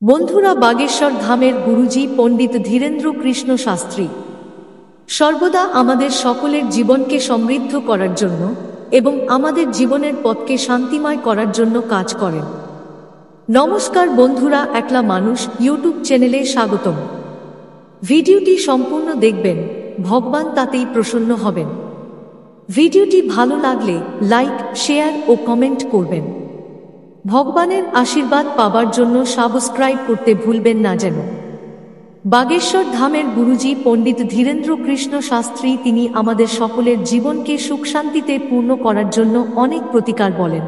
বন্ধুরা, বাগেশ্বর ধামের গুরুজি পণ্ডিত ধীরেন্দ্র কৃষ্ণ শাস্ত্রী সর্বদা আমাদের সকলের জীবনকে সমৃদ্ধ করার জন্য এবং আমাদের জীবনের পথকে শান্তিময় করার জন্য কাজ করেন। নমস্কার বন্ধুরা, একলা মানুষ ইউটিউব চ্যানেলে স্বাগতম। ভিডিওটি সম্পূর্ণ দেখবেন, ভগবান তাতেই প্রসন্ন হবেন। ভিডিওটি ভালো লাগলে লাইক, শেয়ার ও কমেন্ট করবেন। ভগবানের আশীর্বাদ পাবার জন্য সাবস্ক্রাইব করতে ভুলবেন না যেন। বাগেশ্বর ধামের গুরুজি পণ্ডিত ধীরেন্দ্র কৃষ্ণ শাস্ত্রী তিনি আমাদের সকলের জীবনকে সুখ শান্তিতে পূর্ণ করার জন্য অনেক প্রতিকার বলেন,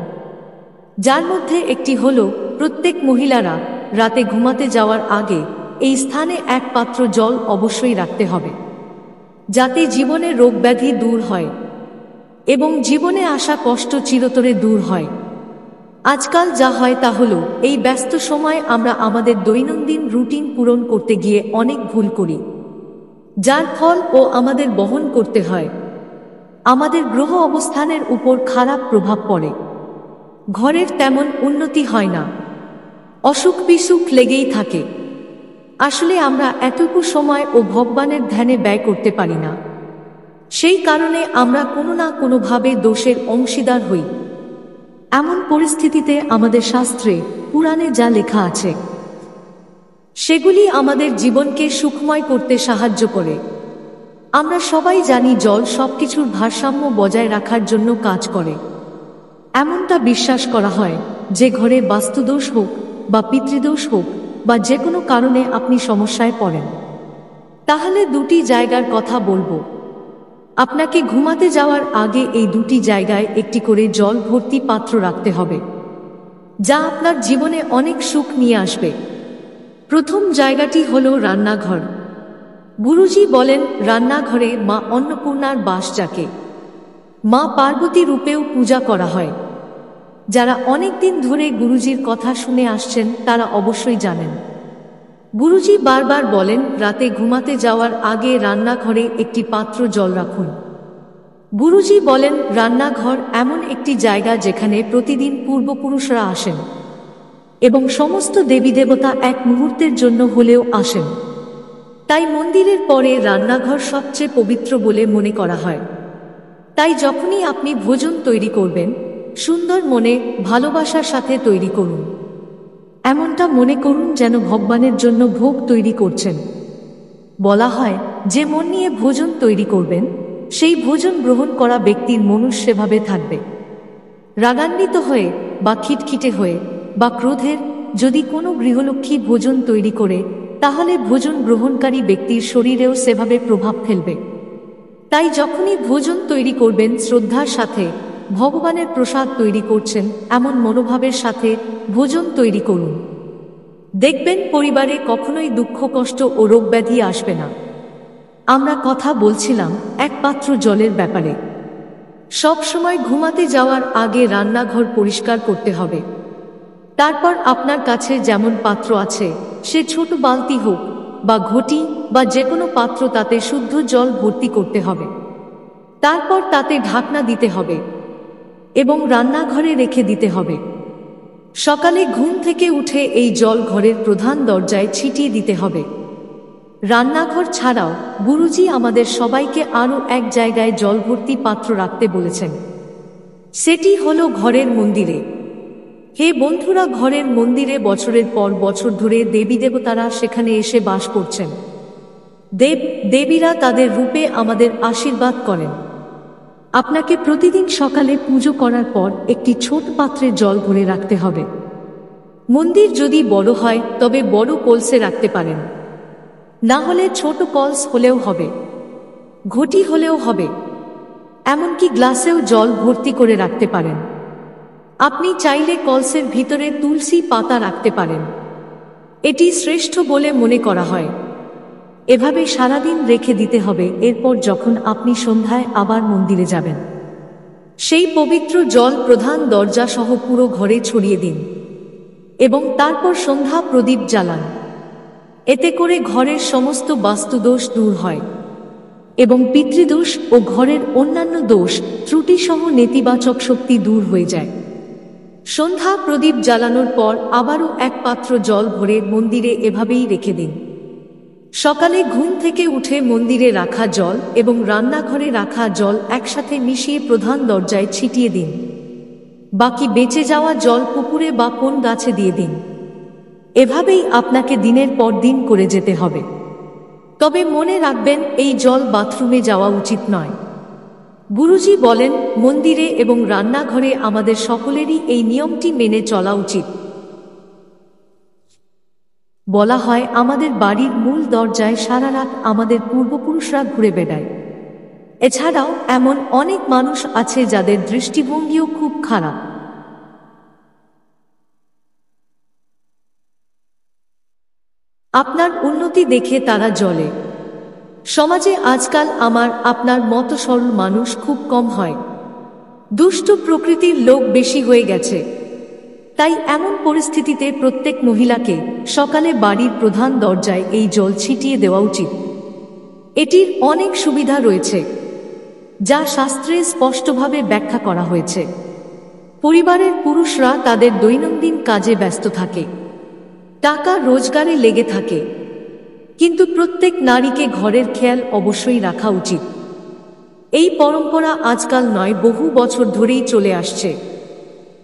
যার মধ্যে একটি হল প্রত্যেক মহিলারা রাতে ঘুমাতে যাওয়ার আগে এই স্থানে এক পাত্র জল অবশ্যই রাখতে হবে, যাতে জীবনে রোগ ব্যাধি দূর হয় এবং জীবনে আসা কষ্ট চিরতরে দূর হয়। আজকাল যা হয় তা হলো, এই ব্যস্ত সময়ে আমরা আমাদের দৈনন্দিন রুটিন পূরণ করতে গিয়ে অনেক ভুল করি, যার ফল আমাদের বহন করতে হয়। আমাদের গ্রহ অবস্থানের উপর খারাপ প্রভাব পড়ে, ঘরের তেমন উন্নতি হয় না, অসুখ বিসুখ লেগেই থাকে। আসলে আমরা এতটুকু সময় ভগবানের ধ্যানে ব্যয় করতে পারি না, সেই কারণে আমরা কোনো না কোনোভাবে দোষের অংশীদার হই। এমন পরিস্থিতিতে আমাদের শাস্ত্রে পুরাণে যা লেখা আছে সেগুলি আমাদের জীবনকে সুখময় করতে সাহায্য করে। আমরা সবাই জানি জল সবকিছুর ভারসাম্য বজায় রাখার জন্য কাজ করে। এমনটা বিশ্বাস করা হয় যে ঘরে বাস্তুদোষ হোক বা পিতৃদোষ হোক বা যে কোনো কারণে আপনি সমস্যায় পড়েন, তাহলে দুটি জায়গার কথা বলবো। আপনাকে ঘুমাতে যাওয়ার আগে এই দুটি জায়গায় একটি করে জল ভর্তি পাত্র রাখতে হবে, যা আপনার জীবনে অনেক সুখ নিয়ে আসবে। প্রথম জায়গাটি হলো রান্নাঘর। গুরুজি বলেন, রান্নাঘরে মা অন্নপূর্ণার বাস, যাকে মা পার্বতী রূপেও পূজা করা হয়। যারা অনেক দিন ধরে গুরুজির কথা শুনে আসছেন তারা অবশ্যই জানেন। গুরুজি বারবার বলেন, রাতে ঘুমাতে যাওয়ার আগে রান্নাঘরে একটি পাত্র জল রাখুন। গুরুজি বলেন, রান্নাঘর এমন একটি জায়গা যেখানে প্রতিদিন পূর্বপুরুষরা আসেন এবং সমস্ত দেবী দেবতা এক মুহূর্তের জন্য হলেও আসেন। তাই মন্দিরের পরে রান্নাঘর সবচেয়ে পবিত্র বলে মনে করা হয়। তাই যখনই আপনি ভোজন তৈরি করবেন, সুন্দর মনে ভালোবাসার সাথে তৈরি করুন। এমনটা মনে করুন যেন ভগবানের জন্য ভোগ তৈরি করছেন। বলা হয়, যে মন নিয়ে ভোজন তৈরি করবেন সেই ভোজন গ্রহণ করা ব্যক্তির মনও সেভাবে থাকবে। রাগান্বিত হয়ে বা খিটখিটে হয়ে বা ক্রোধের যদি কোনো গৃহলক্ষ্মী ভোজন তৈরি করে, তাহলে ভোজন গ্রহণকারী ব্যক্তির শরীরেও সেভাবে প্রভাব ফেলবে। তাই যখনই ভোজন তৈরি করবেন, শ্রদ্ধার সাথে ভগবানের প্রসাদ তৈরি করছেন এমন মনোভাবের সাথে ভোজন তৈরি করুন। দেখবেন পরিবারে কখনোই দুঃখ, কষ্ট ও রোগ ব্যাধি আসবে না। আমরা কথা বলছিলাম এক পাত্র জলের ব্যাপারে। সব সময় ঘুমাতে যাওয়ার আগে রান্নাঘর পরিষ্কার করতে হবে। তারপর আপনার কাছে যেমন পাত্র আছে, সে ছোট বালতি হোক বা ঘটি বা যে কোনো পাত্র, তাতে শুদ্ধ জল ভর্তি করতে হবে। তারপর তাতে ঢাকনা দিতে হবে এবং রান্নাঘরে রেখে দিতে হবে। সকালে ঘুম থেকে উঠে এই জল ঘরের প্রধান দরজায় ছিটিয়ে দিতে হবে। রান্নাঘর ছাড়াও গুরুজি আমাদের সবাইকে আরও এক জায়গায় জল ভর্তি পাত্র রাখতে বলেছেন, সেটি হলো ঘরের মন্দিরে। হে বন্ধুরা, ঘরের মন্দিরে বছরের পর বছর ধরে দেবী দেবতারা সেখানে এসে বাস করছেন। দেব দেবীরা তাদের রূপে আমাদের আশীর্বাদ করেন। আপনাকে প্রতিদিন সকালে পুজো করার পর একটি ছোট পাত্রে জল ভরে রাখতে হবে। মন্দির যদি বড় হয় তবে বড় কলসে রাখতে পারেন, না হলে ছোট কলস হলেও হবে, ঘটি হলেও হবে, এমনকি গ্লাসেও জল ভর্তি করে রাখতে পারেন। আপনি চাইলে কলসের ভিতরে তুলসী পাতা রাখতে পারেন, এটি শ্রেষ্ঠ বলে মনে করা হয়। এভাবে সারাদিন রেখে দিতে হবে। এরপর যখন আপনি সন্ধ্যায় আবার মন্দিরে যাবেন, সেই পবিত্র জল প্রধান দরজা সহ পুরো ঘরে ছড়িয়ে দিন এবং তারপর সন্ধ্যা প্রদীপ জ্বালান। এতে করে ঘরের সমস্ত বাস্তুদোষ দূর হয় এবং পিতৃদোষ ও ঘরের অন্যান্য দোষ ত্রুটি সহ নেতিবাচক শক্তি দূর হয়ে যায়। সন্ধ্যা প্রদীপ জ্বালানোর পর আবারও এক পাত্র জল ভরে মন্দিরে এভাবেই রেখে দিন। সকালে ঘুম থেকে উঠে মন্দিরে রাখা জল এবং রান্নাঘরে রাখা জল একসাথে মিশিয়ে প্রধান দরজায় ছিটিয়ে দিন। বাকি বেঁচে যাওয়া জল পুকুরে বা কোন গাছে দিয়ে দিন। এভাবেই আপনাকে দিনের পর দিন করে যেতে হবে। তবে মনে রাখবেন, এই জল বাথরুমে যাওয়া উচিত নয়। গুরুজি বলেন, মন্দিরে এবং রান্নাঘরে আমাদের সকলেরই এই নিয়মটি মেনে চলা উচিত। বলা হয়, আমাদের বাড়ির মূল দরজায় সারা রাত আমাদের পূর্বপুরুষরা ঘুরে বেড়ায়। এছাড়াও এমন অনেক মানুষ আছে যাদের দৃষ্টিভঙ্গিও খুব খারাপ। আপনার উন্নতি দেখে তারা জ্বলে। সমাজে আজকাল আপনার মতো সরল মানুষ খুব কম হয়। দুষ্ট প্রকৃতির লোক বেশি হয়ে গেছে। তাই এমন পরিস্থিতিতে প্রত্যেক মহিলাকে সকালে বাড়ির প্রধান দরজায় এই জল ছিটিয়ে দেওয়া উচিত। এটির অনেক সুবিধা রয়েছে, যা শাস্ত্রে স্পষ্টভাবে ব্যাখ্যা করা হয়েছে। পরিবারের পুরুষরা তাদের দৈনন্দিন কাজে ব্যস্ত থাকে, টাকা রোজগারে লেগে থাকে, কিন্তু প্রত্যেক নারীকে ঘরের খেয়াল অবশ্যই রাখা উচিত। এই পরম্পরা আজকাল নয়, বহু বছর ধরেই চলে আসছে।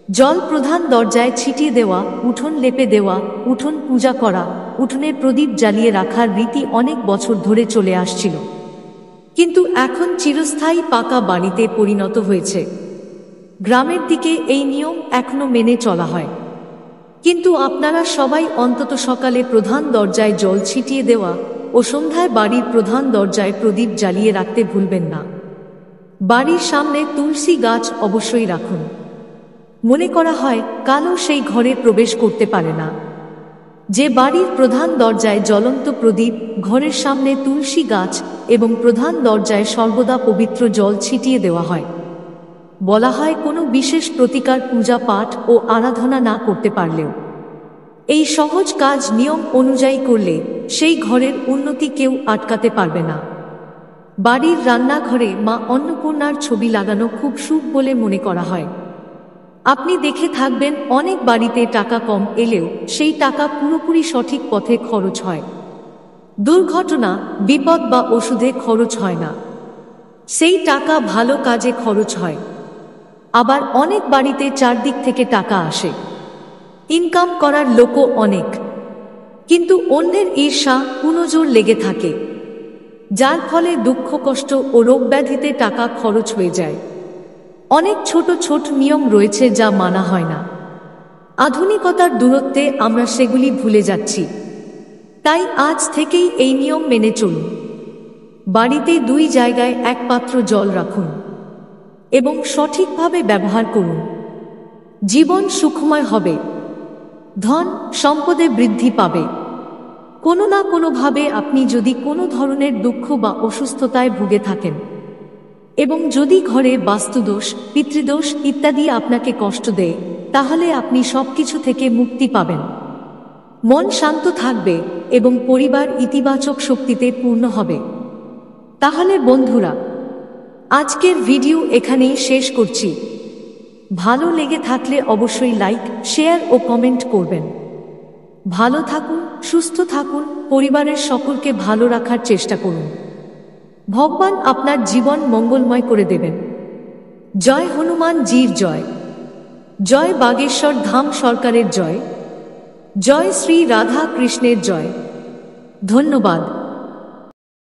জল প্রধান দরজায় ছিটিয়ে দেওয়া, উঠোন লেপে দেওয়া, উঠোন পূজা করা, উঠোনে প্রদীপ জ্বালিয়ে রাখার রীতি অনেক বছর ধরে চলে আসছিল, কিন্তু এখন চিরস্থায়ী পাকা বাড়িতে পরিণত হয়েছে। গ্রামের দিকে এই নিয়ম এখনো মেনে চলা হয়, কিন্তু আপনারা সবাই অন্তত সকালে প্রধান দরজায় জল ছিটিয়ে দেওয়া ও সন্ধ্যায় বাড়ির প্রধান দরজায় প্রদীপ জ্বালিয়ে রাখতে ভুলবেন না। বাড়ির সামনে তুলসী গাছ অবশ্যই রাখুন। মনে করা হয়, কালো সেই ঘরে প্রবেশ করতে পারে না। যে বাড়ির প্রধান দরজায় জ্বলন্ত প্রদীপ, ঘরের সামনে তুলসী গাছ এবং প্রধান দরজায় সর্বদা পবিত্র জল ছিটিয়ে দেওয়া হয়, বলা হয় কোনো বিশেষ প্রতিকার, পূজা পাঠ ও আরাধনা না করতে পারলেও এই সহজ কাজ নিয়ম অনুযায়ী করলে সেই ঘরের উন্নতি কেউ আটকাতে পারবে না। বাড়ির রান্নাঘরে মা অন্নপূর্ণার ছবি লাগানো খুব শুভ বলে মনে করা হয়। আপনি দেখে থাকবেন, অনেক বাড়িতে টাকা কম এলেও সেই টাকা পুরোপুরি সঠিক পথে খরচ হয়। দুর্ঘটনা, বিপদ বা ওষুধে খরচ হয় না, সেই টাকা ভালো কাজে খরচ হয়। আবার অনেক বাড়িতে চারদিক থেকে টাকা আসে, ইনকাম করার লোকও অনেক, কিন্তু অন্যের ঈর্ষা, কুনজর লেগে থাকে, যার ফলে দুঃখ, কষ্ট ও রোগব্যাধিতে টাকা খরচ হয়ে যায়। অনেক ছোট ছোট নিয়ম রয়েছে যা মানা হয় না। আধুনিকতার দূরত্বে আমরা সেগুলি ভুলে যাচ্ছি। তাই আজ থেকেই এই নিয়ম মেনে চলুন। বাড়িতে 2 জায়গায় এক পাত্র জল রাখুন এবং সঠিকভাবে ব্যবহার করুন। জীবন সুখময় হবে, ধন সম্পদে বৃদ্ধি পাবে। কোনো না কোনোভাবে আপনি যদি কোনো ধরনের দুঃখ বা অসুস্থতায় ভুগে থাকেন এবং যদি ঘরে বাস্তুদোষ, পিতৃদোষ ইত্যাদি আপনাকে কষ্ট দেয়, তাহলে আপনি সবকিছু থেকে মুক্তি পাবেন। মন শান্ত থাকবে এবং পরিবার ইতিবাচক শক্তিতে পূর্ণ হবে। তাহলে বন্ধুরা, আজকের ভিডিও এখানেই শেষ করছি। ভালো লেগে থাকলে অবশ্যই লাইক, শেয়ার ও কমেন্ট করবেন। ভালো থাকুন, সুস্থ থাকুন, পরিবারের সকলকে ভালো রাখার চেষ্টা করুন। ভগবান আপনার জীবন মঙ্গলময় করে দেবেন। জয় হনুমান জির জয়, জয় বাগেশ্বর ধাম সরকারের জয়, জয় শ্রী রাধা কৃষ্ণের জয়। ধন্যবাদ।